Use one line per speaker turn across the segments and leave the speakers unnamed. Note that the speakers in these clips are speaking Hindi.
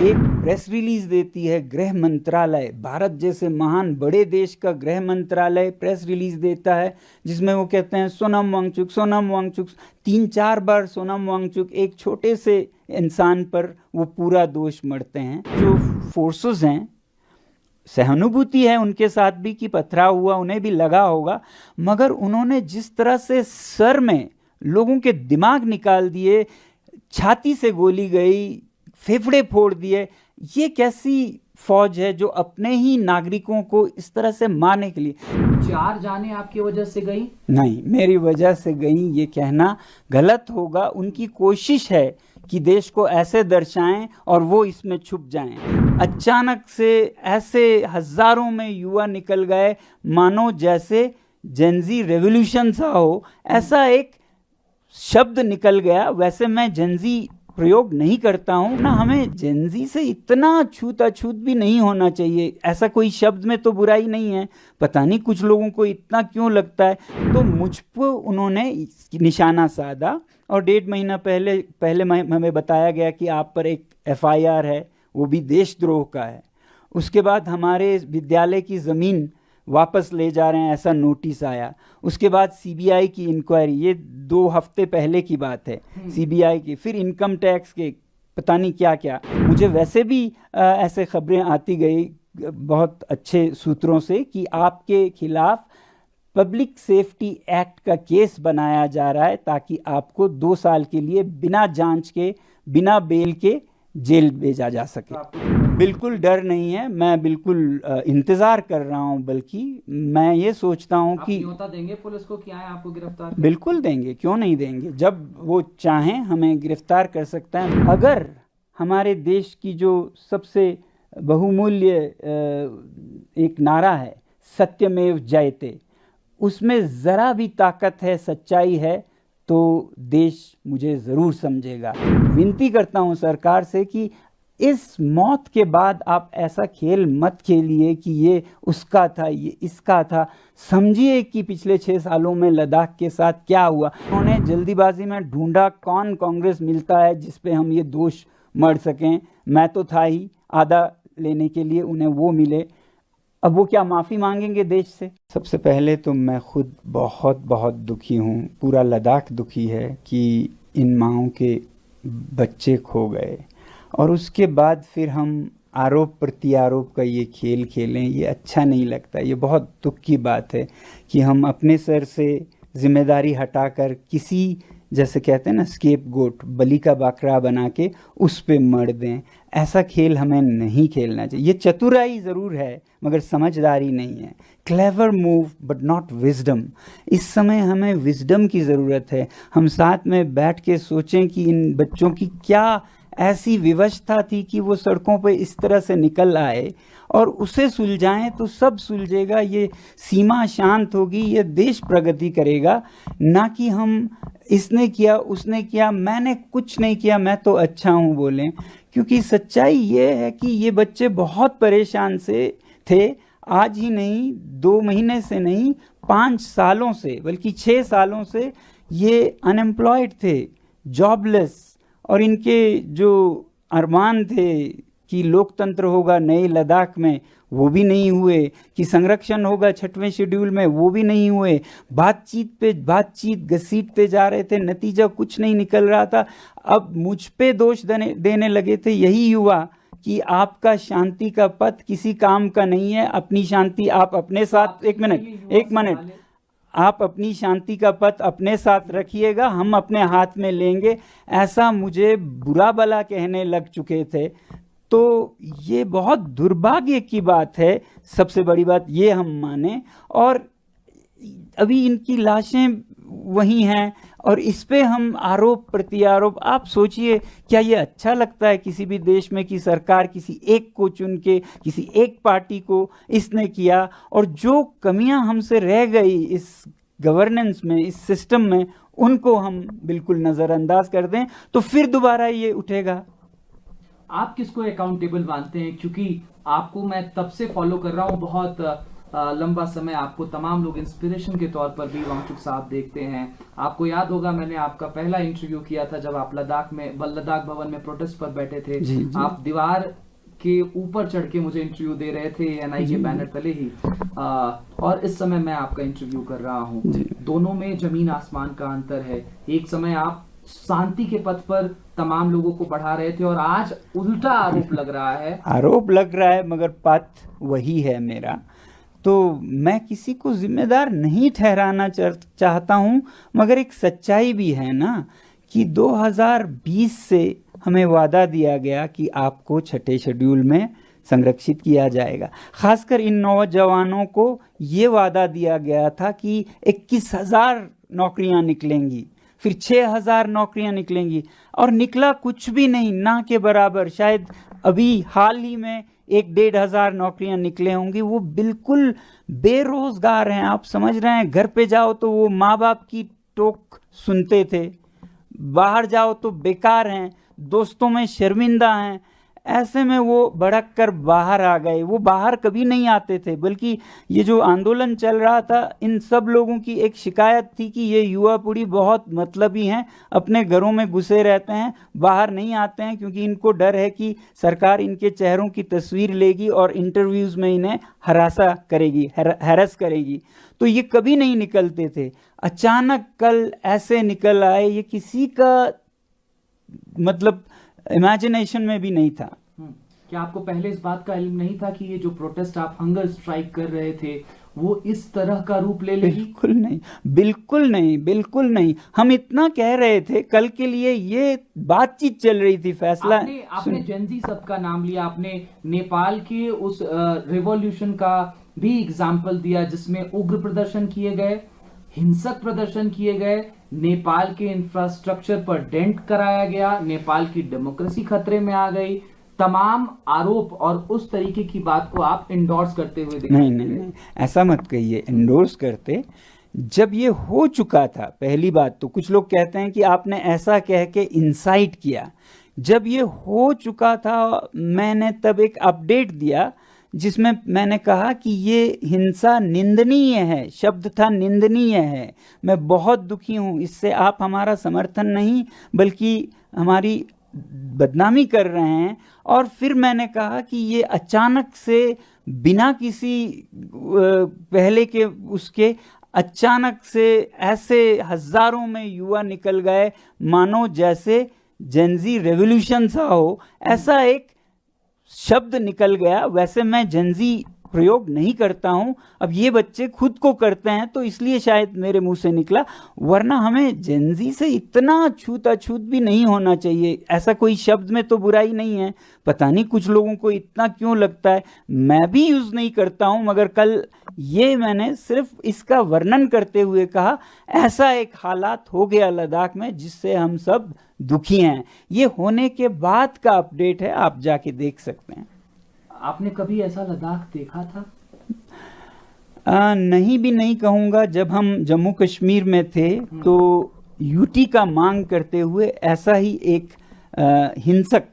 एक प्रेस रिलीज देती है गृह मंत्रालय, भारत जैसे महान बड़े देश का गृह मंत्रालय प्रेस रिलीज देता है जिसमें वो कहते हैं सोनम वांगचुक 3-4 बार सोनम वांगचुक, एक छोटे से इंसान पर वो पूरा दोष मढ़ते हैं। जो फोर्सेस हैं, सहानुभूति है उनके साथ भी कि पथराव हुआ, उन्हें भी लगा होगा, मगर उन्होंने जिस तरह से सर में लोगों के दिमाग निकाल दिए, छाती से गोली गई, फेफड़े फोड़ दिए, ये कैसी फौज है जो अपने ही नागरिकों को इस तरह से मारने के लिए।
4 जानें आपकी वजह से गई?
नहीं, मेरी वजह से गई ये कहना गलत होगा। उनकी कोशिश है कि देश को ऐसे दर्शाएं और वो इसमें छुप जाएं। अचानक से ऐसे हजारों में युवा निकल गए मानो जैसे जेनजी रेवोल्यूशन सा हो, ऐसा एक शब्द निकल गया। वैसे मैं जेनजी प्रयोग नहीं करता हूं ना, हमें जेनजी से इतना छूत भी नहीं होना चाहिए। ऐसा कोई शब्द में तो बुराई नहीं है, पता नहीं कुछ लोगों को इतना क्यों लगता है। तो मुझ पर उन्होंने निशाना साधा और 1.5 महीना पहले हमें बताया गया कि आप पर एक FIR है, वो भी देशद्रोह का है। उसके बाद हमारे विद्यालय की ज़मीन वापस ले जा रहे हैं, ऐसा नोटिस आया। उसके बाद CBI की इंक्वायरी, ये 2 हफ्ते पहले की बात है, CBI की, फिर इनकम टैक्स के, पता नहीं क्या क्या। मुझे वैसे भी ऐसे खबरें आती गई बहुत अच्छे सूत्रों से कि आपके खिलाफ पब्लिक सेफ्टी एक्ट का केस बनाया जा रहा है ताकि आपको 2 साल के लिए बिना जांच के, बिना बेल के जेल भेजा जा सके। बिल्कुल डर नहीं है, मैं बिल्कुल इंतज़ार कर रहा हूं, बल्कि मैं ये सोचता हूं कि
न्योता देंगे पुलिस को कि आए आपको गिरफ्तार?
बिल्कुल देंगे, क्यों नहीं देंगे। जब वो चाहें हमें गिरफ्तार कर सकता है। अगर हमारे देश की जो सबसे बहुमूल्य एक नारा है सत्यमेव जयते, उसमें ज़रा भी ताकत है, सच्चाई है, तो देश मुझे ज़रूर समझेगा। विनती करता हूं सरकार से कि इस मौत के बाद आप ऐसा खेल मत खेलिए कि ये उसका था, ये इसका था। समझिए कि पिछले 6 सालों में लद्दाख के साथ क्या हुआ। उन्होंने जल्दीबाजी में ढूंढा कौन कांग्रेस मिलता है जिस पे हम ये दोष मढ़ सकें। मैं तो था ही आधा लेने के लिए, उन्हें वो मिले। अब वो क्या माफ़ी मांगेंगे देश से? सबसे पहले तो मैं खुद बहुत बहुत दुखी हूँ, पूरा लद्दाख दुखी है कि इन माओं के बच्चे खो गए। और उसके बाद फिर हम आरोप प्रत्यारोप का ये खेल खेलें, ये अच्छा नहीं लगता। ये बहुत दुख की बात है कि हम अपने सर से जिम्मेदारी हटाकर किसी, जैसे कहते हैं ना, स्केप गोट, बलि का बकरा बना के उस पे मर दें। ऐसा खेल हमें नहीं खेलना चाहिए। ये चतुराई ज़रूर है मगर समझदारी नहीं है। Clever move but not wisdom. इस समय हमें विजडम की ज़रूरत है। हम साथ में बैठ के सोचें कि इन बच्चों की क्या ऐसी विवशता थी कि वो सड़कों पे इस तरह से निकल आए, और उसे सुलझाएं तो सब सुलझेगा। ये सीमा शांत होगी, ये देश प्रगति करेगा। ना कि हम इसने किया, उसने किया, मैंने कुछ नहीं किया, मैं तो अच्छा हूँ बोलें। क्योंकि सच्चाई ये है कि ये बच्चे बहुत परेशान से थे। आज ही नहीं, 2 महीने से नहीं, 5 सालों से, बल्कि 6 सालों से ये अनएम्प्लॉयड थे, जॉबलेस। और इनके जो अरमान थे कि लोकतंत्र होगा नए लद्दाख में, वो भी नहीं हुए। कि संरक्षण होगा 6वें शेड्यूल में, वो भी नहीं हुए। बातचीत पे बातचीत घसीटते जा रहे थे, नतीजा कुछ नहीं निकल रहा था। अब मुझ पे दोष देने लगे थे यही युवा कि आपका शांति का पथ किसी काम का नहीं है। अपनी शांति आप अपने साथ, एक मिनट, आप अपनी शांति का पथ अपने साथ रखिएगा, हम अपने हाथ में लेंगे। ऐसा मुझे बुरा भला कहने लग चुके थे। तो ये बहुत दुर्भाग्य की बात है। सबसे बड़ी बात ये हम माने, और अभी इनकी लाशें वही हैं और इस पे हम आरोप प्रत्यारोप। आप सोचिए, क्या ये अच्छा लगता है किसी भी देश में कि सरकार किसी एक को चुन के, किसी एक पार्टी को इसने किया, और जो कमियां हमसे रह गई इस गवर्नेंस में, इस सिस्टम में, उनको हम बिल्कुल नज़रअंदाज कर दें, तो फिर दोबारा ये उठेगा।
आप किसको अकाउंटेबल मानते हैं? क्योंकि आपको मैं तब से फॉलो कर रहा हूँ, बहुत लंबा समय आपको तमाम लोग इंस्पिरेशन के तौर पर भी वांगचुक साहब देखते हैं। आपको याद होगा मैंने आपका पहला इंटरव्यू किया था जब आप लद्दाख भवन में प्रोटेस्ट पर बैठे थे।
जी, जी।
आप दीवार के ऊपर चढ़ के मुझे इंटरव्यू दे रहे थे एनआई के बैनर तले ही, और इस समय मैं आपका इंटरव्यू कर रहा हूँ। दोनों में जमीन आसमान का अंतर है। एक समय आप शांति के पथ पर तमाम लोगों को बढ़ा रहे थे और आज उल्टा आरोप लग रहा है
मगर पथ वही है मेरा। तो मैं किसी को जिम्मेदार नहीं ठहराना चाहता हूँ, मगर एक सच्चाई भी है ना कि 2020 से हमें वादा दिया गया कि आपको छठे शेड्यूल में संरक्षित किया जाएगा। खासकर इन नौजवानों को ये वादा दिया गया था कि 21,000 नौकरियां निकलेंगी, फिर 6,000 नौकरियां निकलेंगी, और निकला कुछ भी नहीं, ना के बराबर। शायद अभी हाल ही में 1,500 नौकरियां निकले होंगी। वो बिल्कुल बेरोजगार हैं, आप समझ रहे हैं। घर पे जाओ तो वो माँ बाप की टोक सुनते थे, बाहर जाओ तो बेकार हैं, दोस्तों में शर्मिंदा हैं। ऐसे में वो भड़क कर बाहर आ गए। वो बाहर कभी नहीं आते थे, बल्कि ये जो आंदोलन चल रहा था, इन सब लोगों की एक शिकायत थी कि ये युवा पीढ़ी बहुत मतलबी हैं, अपने घरों में घुसे रहते हैं, बाहर नहीं आते हैं, क्योंकि इनको डर है कि सरकार इनके चेहरों की तस्वीर लेगी और इंटरव्यूज़ में इन्हें हैरस करेगी। तो ये कभी नहीं निकलते थे। अचानक कल ऐसे निकल आए, ये किसी का मतलब इमेजिनेशन में भी नहीं था।
क्या आपको पहले इस बात का इल्म नहीं था कि ये जो प्रोटेस्ट आप हंगर स्ट्राइक कर रहे थे वो इस तरह का रूप ले लेगी?
बिल्कुल नहीं, बिल्कुल नहीं, बिल्कुल नहीं। हम इतना कह रहे थे, कल के लिए ये बातचीत चल रही थी। फैसला
आपने जेनजी सब का नाम लिया, आपने नेपाल के उस रिवॉल्यूशन का भी एग्जाम्पल दिया जिसमें उग्र प्रदर्शन किए गए, हिंसक प्रदर्शन किए गए, नेपाल के इंफ्रास्ट्रक्चर पर डेंट कराया गया, नेपाल की डेमोक्रेसी खतरे में आ गई। तमाम आरोप और उस तरीके की बात को आप इंडोर्स करते हुए दिखाई
नहीं, नहीं, नहीं, ऐसा मत कहिए। इंडोर्स करते, जब ये हो चुका था, पहली बात तो कुछ लोग कहते हैं कि आपने ऐसा कह के इंसाइट किया। जब ये हो चुका था, मैंने तब एक अपडेट दिया जिसमें मैंने कहा कि ये हिंसा निंदनीय है। शब्द था निंदनीय है। मैं बहुत दुखी हूँ इससे। आप हमारा समर्थन नहीं बल्कि हमारी बदनामी कर रहे हैं। और फिर मैंने कहा कि ये अचानक से बिना किसी पहले के उसके अचानक से ऐसे हजारों में युवा निकल गए, मानो जैसे जेनजी रेवोल्यूशन सा हो। ऐसा एक शब्द निकल गया। वैसे मैं जेनजी प्रयोग नहीं करता हूं, अब ये बच्चे खुद को करते हैं तो इसलिए शायद मेरे मुंह से निकला, वरना हमें जेनजी से इतना छूत भी नहीं होना चाहिए। ऐसा कोई शब्द में तो बुराई नहीं है, पता नहीं कुछ लोगों को इतना क्यों लगता है। मैं भी यूज नहीं करता हूं, मगर कल ये मैंने सिर्फ इसका वर्णन करते हुए कहा, ऐसा एक हालात हो गया लद्दाख में जिससे हम सब दुखी हैं। ये होने के बाद का अपडेट है, आप जाके देख सकते हैं।
आपने कभी ऐसा लद्दाख देखा था?
नहीं भी नहीं कहूँगा। जब हम जम्मू कश्मीर में थे तो यूटी का मांग करते हुए ऐसा ही एक हिंसक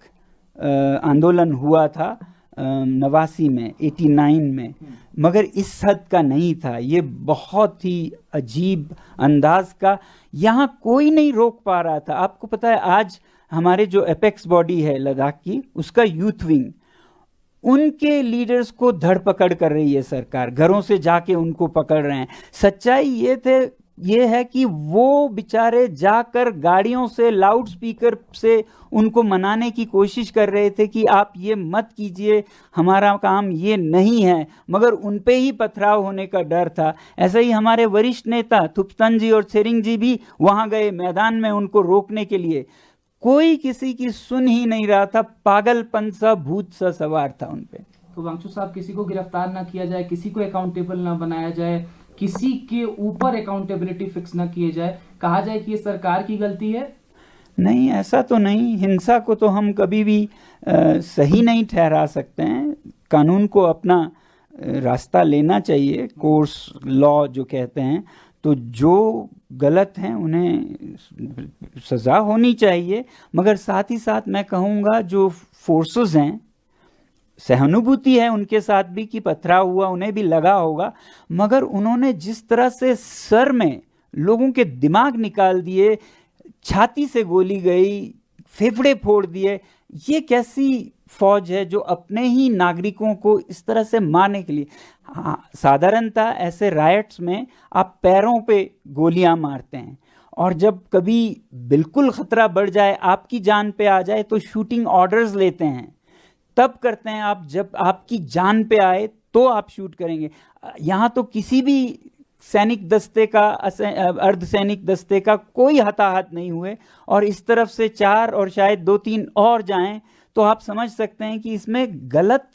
आंदोलन हुआ था 89 में, 89 में, मगर इस हद का नहीं था। ये बहुत ही अजीब अंदाज का, यहाँ कोई नहीं रोक पा रहा था। आपको पता है आज हमारे जो एपेक्स बॉडी है लद्दाख की, उसका यूथ विंग, उनके लीडर्स को धड़ पकड़ कर रही है सरकार, घरों से जाके उनको पकड़ रहे हैं। सच्चाई ये है कि वो बेचारे जाकर गाड़ियों से लाउड स्पीकर से उनको मनाने की कोशिश कर रहे थे कि आप ये मत कीजिए, हमारा काम ये नहीं है, मगर उन पे ही पथराव होने का डर था। ऐसा ही हमारे वरिष्ठ नेता थुप्तन जी और सेरिंग जी भी वहां गए मैदान में उनको रोकने के लिए। कोई किसी की सुन ही नहीं रहा था, पागलपन सा, भूत सा सवार था उन पे।
तो वांगचुक साहब, किसी को गिरफ्तार ना किया जाए, किसी को अकाउंटेबल ना बनाया जाए, किसी के ऊपर अकाउंटेबिलिटी फिक्स ना किए जाए, कहा जाए कि ये सरकार की गलती है?
नहीं, ऐसा तो नहीं। हिंसा को तो हम कभी भी सही नहीं ठहरा सकते हैं। कानून को अपना रास्ता लेना चाहिए, कोर्स लॉ जो कहते हैं। तो जो गलत हैं उन्हें सज़ा होनी चाहिए, मगर साथ ही साथ मैं कहूँगा जो फोर्सेस हैं सहानुभूति है उनके साथ भी कि पथराव हुआ, उन्हें भी लगा होगा, मगर उन्होंने जिस तरह से सर में लोगों के दिमाग निकाल दिए, छाती से गोली गई, फेफड़े फोड़ दिए, ये कैसी फौज है जो अपने ही नागरिकों को इस तरह से मारने के लिए। हाँ, साधारणतः ऐसे रायट्स में आप पैरों पे गोलियां मारते हैं, और जब कभी बिल्कुल खतरा बढ़ जाए, आपकी जान पे आ जाए, तो शूटिंग ऑर्डर्स लेते हैं, तब करते हैं आप। जब आपकी जान पे आए तो आप शूट करेंगे। यहाँ तो किसी भी सैनिक दस्ते का, अर्धसैनिक दस्ते का कोई हताहत नहीं हुए, और इस तरफ से 4 और शायद 2-3 और जाएं, तो आप समझ सकते हैं कि इसमें गलत,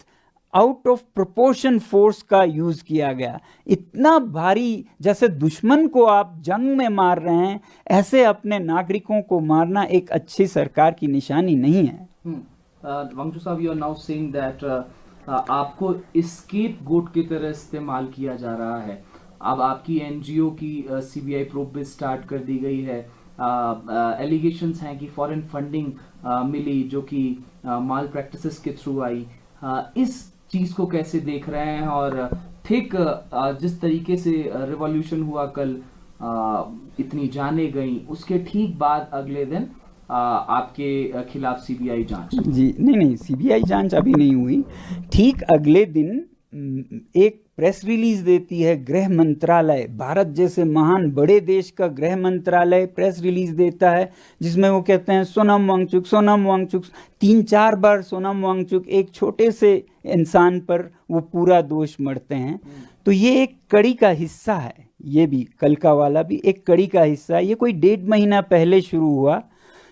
आउट ऑफ प्रोपोर्शन फोर्स का यूज किया गया। इतना भारी, जैसे दुश्मन को आप जंग में मार रहे हैं, ऐसे अपने नागरिकों को मारना एक अच्छी सरकार की निशानी नहीं है।
वांगचुक साहब, you are now saying that आपको स्केप गोट की तरह इस्तेमाल किया जा रहा है। अब आपकी एनजीओ की सीबीआई प्रोब भी स्टार्ट कर दी गई है। एलिगेशंस हैं कि फॉरेन फंडिंग मिली जो कि माल प्रैक्टिसेस के थ्रू आई। इस चीज को कैसे देख रहे हैं? और ठीक जिस तरीके से रिवॉल्यूशन हुआ कल, इतनी जाने गई, उसके ठीक बाद अगले दिन आपके खिलाफ सीबीआई जांच।
जी नहीं, सीबीआई जांच अभी नहीं हुई। ठीक अगले दिन एक प्रेस रिलीज देती है गृह मंत्रालय, भारत जैसे महान बड़े देश का गृह मंत्रालय प्रेस रिलीज देता है, जिसमें वो कहते हैं सोनम वांगचुक, सोनम वांगचुक। 3-4 बार सोनम वांगचुक, एक छोटे से इंसान पर वो पूरा दोष मढ़ते हैं। तो ये एक कड़ी का हिस्सा है, ये भी कल का वाला भी एक कड़ी का हिस्सा है। ये कोई 1.5 महीना पहले शुरू हुआ,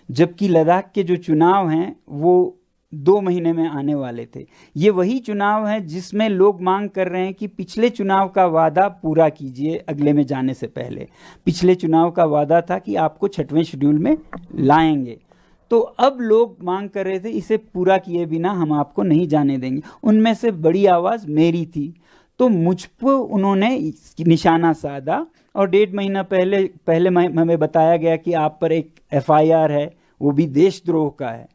जबकि लद्दाख के जो चुनाव हैं वो 2 महीने में आने वाले थे। ये वही चुनाव है जिसमें लोग मांग कर रहे हैं कि पिछले चुनाव का वादा पूरा कीजिए अगले में जाने से पहले। पिछले चुनाव का वादा था कि आपको 6वें शेड्यूल में लाएंगे, तो अब लोग मांग कर रहे थे इसे पूरा किए बिना हम आपको नहीं जाने देंगे। उनमें से बड़ी आवाज़ मेरी थी, तो मुझ पर उन्होंने निशाना साधा, और 1.5 महीना पहले हमें बताया गया कि आप पर एक FIR है, वो भी देशद्रोह का है।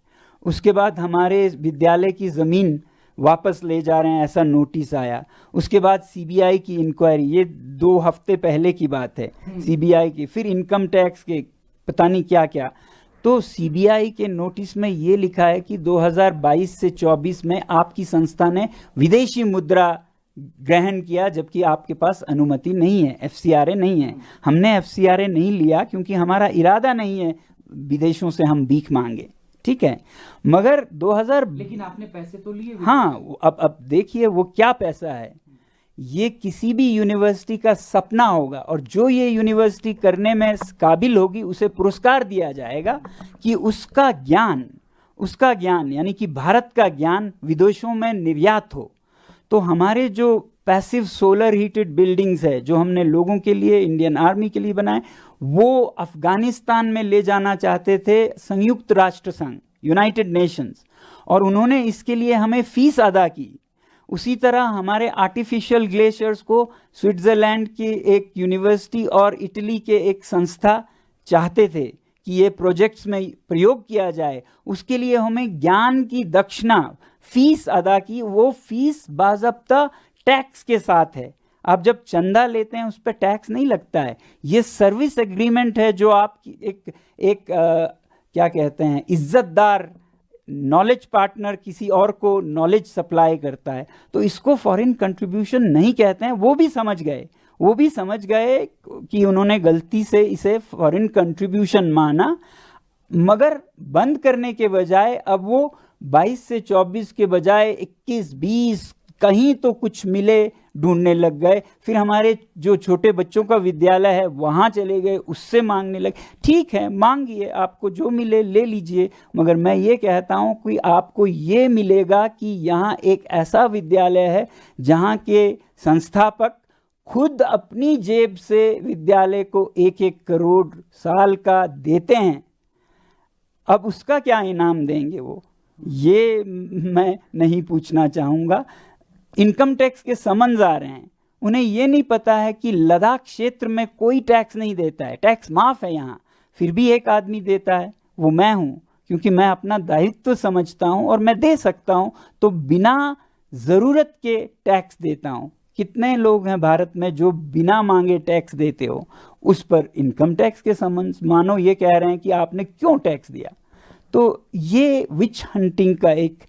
उसके बाद हमारे विद्यालय की ज़मीन वापस ले जा रहे हैं, ऐसा नोटिस आया। उसके बाद सीबीआई की इंक्वायरी, ये 2 हफ्ते पहले की बात है, सीबीआई की, फिर इनकम टैक्स के, पता नहीं क्या क्या। तो सीबीआई के नोटिस में ये लिखा है कि 2022 से 24 में आपकी संस्था ने विदेशी मुद्रा ग्रहण किया, जबकि आपके पास अनुमति नहीं है, FCRA नहीं है। हमने FCRA नहीं लिया क्योंकि हमारा इरादा नहीं है विदेशों से हम भीख मांगे, ठीक है। मगर 2000,
लेकिन आपने पैसे तो लिए।
हाँ, अब देखिए वो क्या पैसा है। ये किसी भी यूनिवर्सिटी का सपना होगा, और जो ये यूनिवर्सिटी करने में काबिल होगी उसे पुरस्कार दिया जाएगा कि उसका ज्ञान यानी कि भारत का ज्ञान विदेशों में निर्यात हो। तो हमारे जो पैसिव सोलर हीटेड बिल्डिंग्स है जो हमने लोगों के लिए, इंडियन आर्मी के लिए बनाए, वो अफगानिस्तान में ले जाना चाहते थे संयुक्त राष्ट्र संघ, यूनाइटेड नेशंस, और उन्होंने इसके लिए हमें फीस अदा की। उसी तरह हमारे आर्टिफिशियल ग्लेशियर्स को स्विट्ज़रलैंड की एक यूनिवर्सिटी और इटली के एक संस्था चाहते थे कि ये प्रोजेक्ट्स में प्रयोग किया जाए। उसके लिए हमें ज्ञान की दक्षिणा, फीस अदा की। वो फीस बाज़ाब्ता टैक्स के साथ है। आप जब चंदा लेते हैं उस पर टैक्स नहीं लगता है। ये सर्विस एग्रीमेंट है जो आप क्या कहते हैं, इज्जतदार नॉलेज पार्टनर किसी और को नॉलेज सप्लाई करता है। तो इसको फॉरेन कंट्रीब्यूशन नहीं कहते हैं। वो भी समझ गए कि उन्होंने गलती से इसे फॉरेन कंट्रीब्यूशन माना, मगर बंद करने के बजाय अब वो 22 से 24 के बजाय 21-20 कहीं तो कुछ मिले ढूंढने लग गए। फिर हमारे जो छोटे बच्चों का विद्यालय है वहाँ चले गए, उससे मांगने लगे। ठीक है, मांगिए, आपको जो मिले ले लीजिए, मगर मैं ये कहता हूँ कि आपको ये मिलेगा कि यहाँ एक ऐसा विद्यालय है जहाँ के संस्थापक खुद अपनी जेब से विद्यालय को 1-1 करोड़ साल का देते हैं। अब उसका क्या इनाम देंगे वो, ये मैं नहीं पूछना चाहूँगा। इनकम टैक्स के समन्स आ रहे हैं, उन्हें ये नहीं पता है कि लद्दाख क्षेत्र में कोई टैक्स नहीं देता है, टैक्स माफ़ है यहाँ, फिर भी एक आदमी देता है, वो मैं हूँ, क्योंकि मैं अपना दायित्व समझता हूँ और मैं दे सकता हूँ। तो बिना ज़रूरत के टैक्स देता हूँ। कितने लोग हैं भारत में जो बिना मांगे टैक्स देते हो, उस पर इनकम टैक्स के संबंध मानो ये कह रहे हैं कि आपने क्यों टैक्स दिया। तो ये विच हंटिंग का एक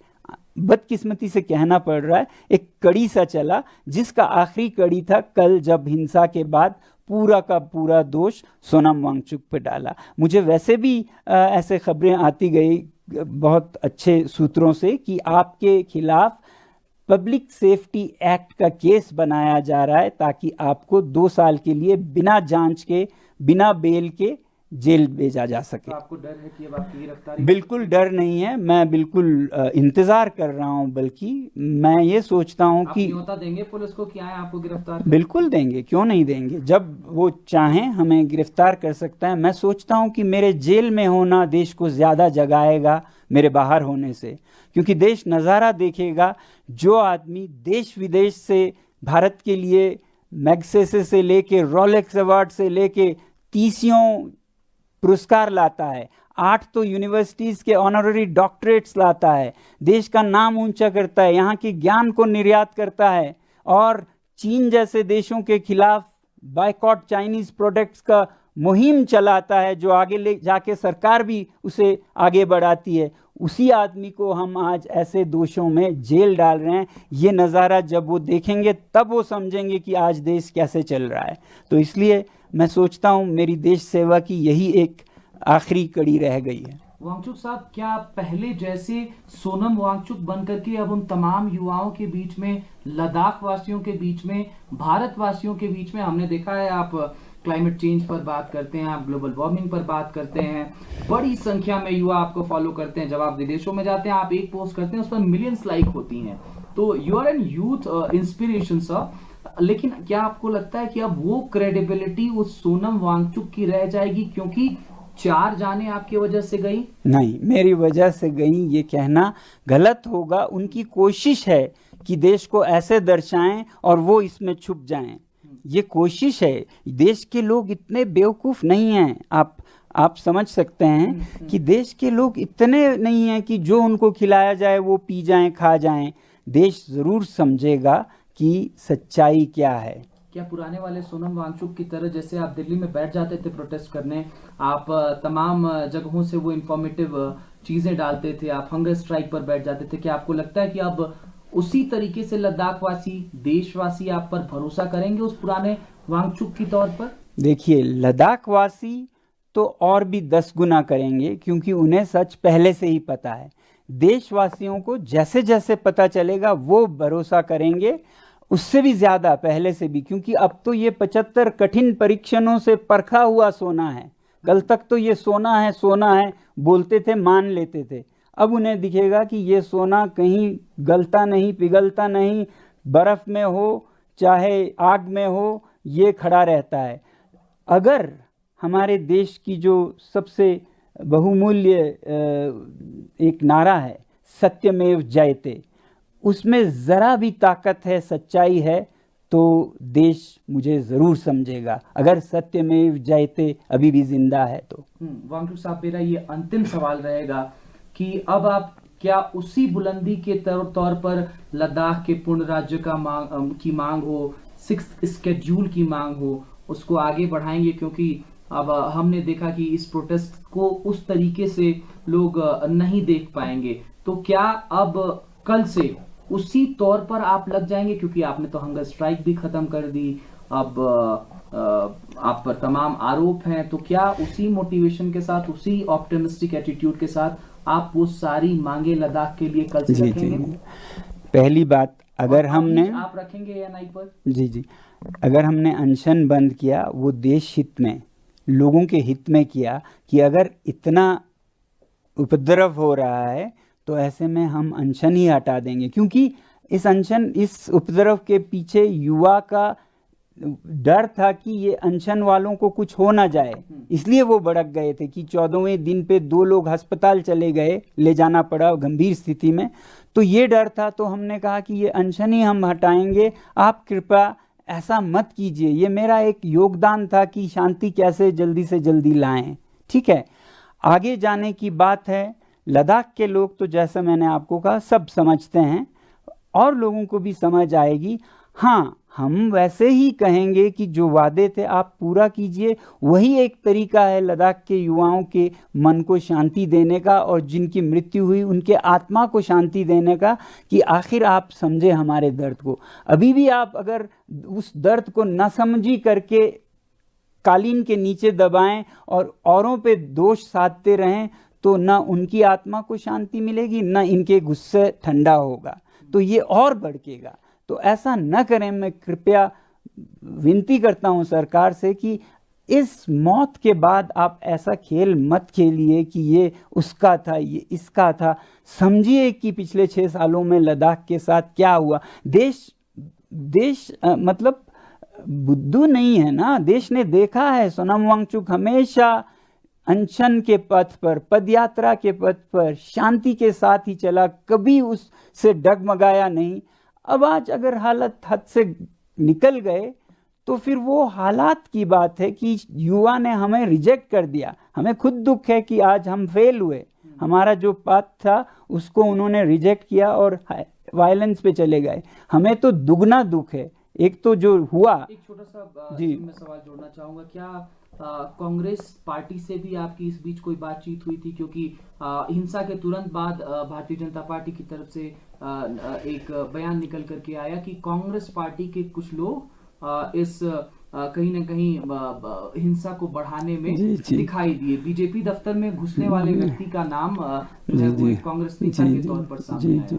बदकिस्मती से कहना पड़ रहा है, एक कड़ी सा चला, जिसका आखिरी कड़ी था कल जब हिंसा के बाद पूरा का पूरा दोष सोनम वांगचुक पे डाला। मुझे वैसे भी ऐसे खबरें आती गई बहुत अच्छे सूत्रों से कि आपके खिलाफ पब्लिक सेफ्टी एक्ट का केस बनाया जा रहा है ताकि आपको 2 साल के लिए बिना जांच के, बिना बेल के जेल भेजा जा सके।
तो आपको डर है कि अब आपकी गिरफ्तारी?
बिल्कुल डर नहीं है, मैं बिल्कुल इंतजार कर रहा हूं। बल्कि मैं ये सोचता हूं कि
न्योता देंगे पुलिस को कि आए आपको गिरफ्तार करें?
बिल्कुल देंगे, क्यों नहीं देंगे। जब वो चाहें हमें गिरफ्तार कर सकता है। मैं सोचता हूं कि मेरे जेल में होना देश को ज्यादा जगाएगा मेरे बाहर होने से, क्योंकि देश नज़ारा देखेगा। जो आदमी देश विदेश से भारत के लिए मैग्सेसे से लेके रोलेक्स अवार्ड से लेके 30 पुरस्कार लाता है, 8 तो यूनिवर्सिटीज़ के ऑनररी डॉक्टरेट्स लाता है, देश का नाम ऊंचा करता है, यहाँ के ज्ञान को निर्यात करता है और चीन जैसे देशों के खिलाफ बायकॉट चाइनीज़ प्रोडक्ट्स का मुहिम चलाता है, जो आगे ले जाके सरकार भी उसे आगे बढ़ाती है। उसी आदमी को हम आज ऐसे दोषों में जेल डाल रहे हैं। ये नज़ारा जब वो देखेंगे तब वो समझेंगे कि आज देश कैसे चल रहा है। तो इसलिए मैं सोचता हूँ मेरी देश सेवा की यही एक आखिरी कड़ी रह गई है।
वांगचुक साहब, क्या पहले जैसे सोनम वांगचुक बनकर के अब उन तमाम युवाओं के बीच में, लद्दाख वासियों के बीच में, भारतवासियों के बीच में, हमने देखा है आप क्लाइमेट चेंज पर बात करते हैं, आप ग्लोबल वार्मिंग पर बात करते हैं, बड़ी संख्या में युवा आपको फॉलो करते हैं। जब आप विदेशों में जाते हैं, आप एक पोस्ट करते हैं, उस पर मिलियंस लाइक होती हैं। तो you are an youth inspiration sir. लेकिन क्या आपको लगता है कि अब वो क्रेडिबिलिटी उस सोनम वांगचुक की रह जाएगी क्योंकि 4 जाने आपकी वजह से गई?
नहीं, मेरी वजह से गई ये कहना गलत होगा। उनकी कोशिश है कि देश को ऐसे दर्शाएं और वो इसमें छुप जाएं। ये कोशिश है। देश के लोग इतने बेवकूफ़ नहीं हैं। आप समझ सकते हैं कि देश के लोग इतने नहीं हैं कि जो उनको खिलाया जाए वो पी जाएं, खा जाएं। देश ज़रूर समझेगा कि सच्चाई क्या है।
क्या पुराने वाले सोनम वांगचुक की तरह, जैसे आप दिल्ली में बैठ जाते थे प्रोटेस्ट करने, आप तमाम जगहों से वो इंफॉर्मेटिव चीज़ें डालते थे, आप हंगर स्ट्राइक पर बैठ जाते थे, क्या आपको लगता है कि अब उसी तरीके से लद्दाख वासी, देशवासी आप पर भरोसा करेंगे उस पुराने वांगचुक की तौर पर?
देखिए, लद्दाख वासी तो और भी 10 गुना करेंगे, क्योंकि उन्हें सच पहले से ही पता है। देशवासियों को जैसे जैसे पता चलेगा वो भरोसा करेंगे, उससे भी ज़्यादा पहले से भी, क्योंकि अब तो ये 75 कठिन परीक्षणों से परखा हुआ सोना है। कल तक तो ये सोना है बोलते थे, मान लेते थे। अब उन्हें दिखेगा कि ये सोना कहीं गलता नहीं, पिघलता नहीं, बर्फ़ में हो चाहे आग में हो, ये खड़ा रहता है। अगर हमारे देश की जो सबसे बहुमूल्य एक नारा है, सत्यमेव जयते, उसमें ज़रा भी ताकत है, सच्चाई है, तो देश मुझे ज़रूर समझेगा। अगर सत्यमेव जयते अभी भी जिंदा है तो।
वांगचुक साहब, मेरा ये अंतिम सवाल रहेगा कि अब आप क्या उसी बुलंदी के तौर पर लद्दाख के पूर्ण राज्य की मांग हो, 6th स्केड्यूल की मांग हो, उसको आगे बढ़ाएंगे? क्योंकि अब हमने देखा कि इस प्रोटेस्ट को उस तरीके से लोग नहीं देख पाएंगे। तो क्या अब कल से उसी तौर पर आप लग जाएंगे? क्योंकि आपने तो हंगर स्ट्राइक भी खत्म कर दी, अब आप पर तमाम आरोप हैं। तो क्या उसी मोटिवेशन के साथ, उसी ऑप्टिमिस्टिक एटीट्यूड के साथ आप वो सारी मांगे लद्दाख के लिए कल से रखेंगे?
पहली बात, अगर हमने
आप रखेंगे एएनआई पर?
जी, अगर हमने अनशन बंद किया वो देश हित में, लोगों के हित में किया कि अगर इतना उपद्रव हो रहा है तो ऐसे में हम अनशन ही हटा देंगे, क्योंकि इस उपद्रव के पीछे युवा का डर था कि ये अनशन वालों को कुछ हो ना जाए, इसलिए वो भड़क गए थे कि 14वें दिन पे 2 लोग अस्पताल चले गए, ले जाना पड़ा गंभीर स्थिति में। तो ये डर था, तो हमने कहा कि ये अनशन ही हम हटाएंगे, आप कृपया ऐसा मत कीजिए। ये मेरा एक योगदान था कि शांति कैसे जल्दी से जल्दी लाएं। ठीक है, आगे जाने की बात है। लद्दाख के लोग तो जैसा मैंने आपको कहा सब समझते हैं। और लोगों को भी समझ आएगी। हाँ, हम वैसे ही कहेंगे कि जो वादे थे आप पूरा कीजिए, वही एक तरीका है लद्दाख के युवाओं के मन को शांति देने का और जिनकी मृत्यु हुई उनके आत्मा को शांति देने का, कि आखिर आप समझे हमारे दर्द को। अभी भी आप अगर उस दर्द को न समझी करके कालीन के नीचे दबाएं और औरों पे दोष साधते रहें, तो न उनकी आत्मा को शांति मिलेगी, न इनके गुस्से ठंडा होगा, तो ये और भड़केगा। तो ऐसा न करें। मैं कृपया विनती करता हूं सरकार से कि इस मौत के बाद आप ऐसा खेल मत खेलिए कि ये उसका था, ये इसका था। समझिए कि पिछले 6 सालों में लद्दाख के साथ क्या हुआ। देश मतलब बुद्धू नहीं है ना, देश ने देखा है। सोनम वांगचुक हमेशा अनशन के पथ पर, पदयात्रा के पथ पर शांति के साथ ही चला, कभी उससे डगमगाया नहीं। अब आज अगर हालत हद से निकल गए तो फिर वो हालात की बात है कि युवा ने हमें रिजेक्ट कर दिया। हमें खुद दुख है कि आज हम फेल हुए, हमारा जो पाथ था उसको उन्होंने रिजेक्ट किया और वायलेंस पे चले गए। हमें तो दुगना दुख है। एक तो जो हुआ,
एक छोटा सा
जी
मैं सवाल जोड़ना चाहूंगा, क्या कांग्रेस पार्टी से भी आपकी इस बीच कोई बातचीत हुई थी? क्योंकि हिंसा के तुरंत बाद भारतीय जनता पार्टी की तरफ से एक बयान निकल करके आया कि कांग्रेस पार्टी के कुछ लोग इस कहीं ना कहीं हिंसा को बढ़ाने में दिखाई दिए। बीजेपी दफ्तर में घुसने वाले व्यक्ति का नाम जो है वो कांग्रेस नेता के तौर पर सामने आया।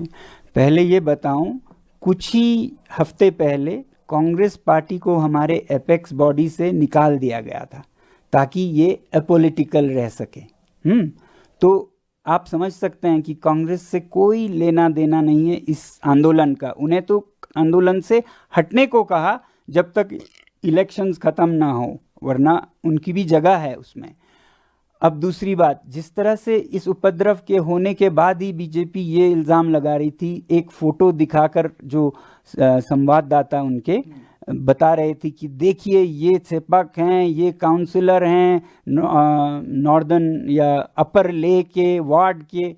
पहले ये बताऊं, कुछ ही हफ्ते पहले कांग्रेस पार्टी को हमारे एपेक्स बॉडी से निकाल दिया गया था ताकि ये अपॉलिटिकल रह सके। तो आप समझ सकते हैं कि कांग्रेस से कोई लेना देना नहीं है इस आंदोलन का। उन्हें तो आंदोलन से हटने को कहा जब तक इलेक्शंस खत्म ना हो, वरना उनकी भी जगह है उसमें। अब दूसरी बात, जिस तरह से इस उपद्रव के होने के बाद ही बीजेपी ये इल्ज़ाम लगा रही थी, एक फ़ोटो दिखाकर जो संवाददाता उनके बता रहे थे कि देखिए ये सेपक हैं, ये काउंसलर हैं नॉर्दर्न या अपर ले के वार्ड के।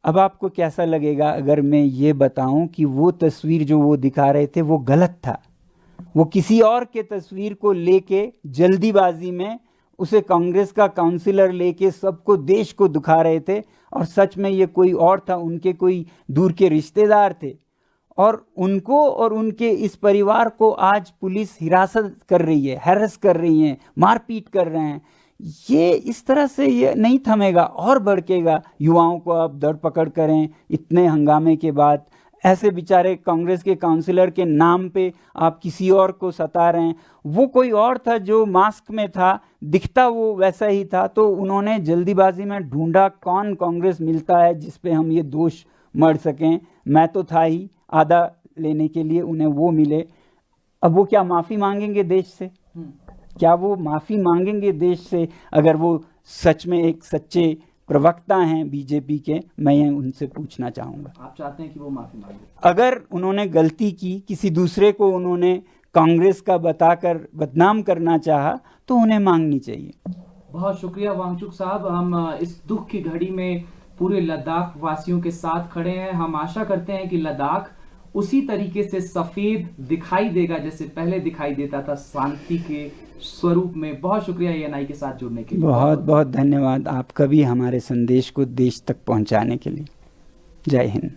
अब आपको कैसा लगेगा अगर मैं ये बताऊं कि वो तस्वीर जो वो दिखा रहे थे वो गलत था। वो किसी और के तस्वीर को लेके जल्दीबाजी में उसे कांग्रेस का काउंसिलर लेके सबको, देश को दिखा रहे थे, और सच में ये कोई और था, उनके कोई दूर के रिश्तेदार थे। और उनको और उनके इस परिवार को आज पुलिस हिरासत कर रही है, हैरेस कर रही है, मारपीट कर रहे हैं। ये इस तरह से ये नहीं थमेगा और भड़केगा। युवाओं को आप धर पकड़ करें इतने हंगामे के बाद। ऐसे बेचारे कांग्रेस के काउंसिलर के नाम पे आप किसी और को सता रहे हैं। वो कोई और था जो मास्क में था, दिखता वो वैसा ही था, तो उन्होंने जल्दीबाजी में ढूंढा कौन कांग्रेस मिलता है जिस पे हम ये दोष मढ़ सकें। मैं तो था ही आधा लेने के लिए, उन्हें वो मिले। अब वो क्या माफ़ी मांगेंगे देश से? क्या वो माफ़ी मांगेंगे देश से अगर वो सच में एक सच्चे प्रवक्ता हैं बीजेपी के? मैं ये उनसे पूछना चाहूँगा।
आप चाहते हैं कि वो माफ़ी मांगे? अगर
उन्होंने गलती की, किसी दूसरे को उन्होंने कांग्रेस का बताकर बदनाम करना चाहा, तो उन्हें मांगनी चाहिए।
बहुत शुक्रिया वांगचुक साहब। हम इस दुख की घड़ी में पूरे लद्दाख वासियों के साथ खड़े हैं। हम आशा करते हैं कि लद्दाख उसी तरीके से सफेद दिखाई देगा जैसे पहले दिखाई देता था, शांति के स्वरूप में। बहुत शुक्रिया ENI के साथ जुड़ने के लिए।
बहुत बहुत धन्यवाद आपका भी हमारे संदेश को देश तक पहुंचाने के लिए। जय हिंद।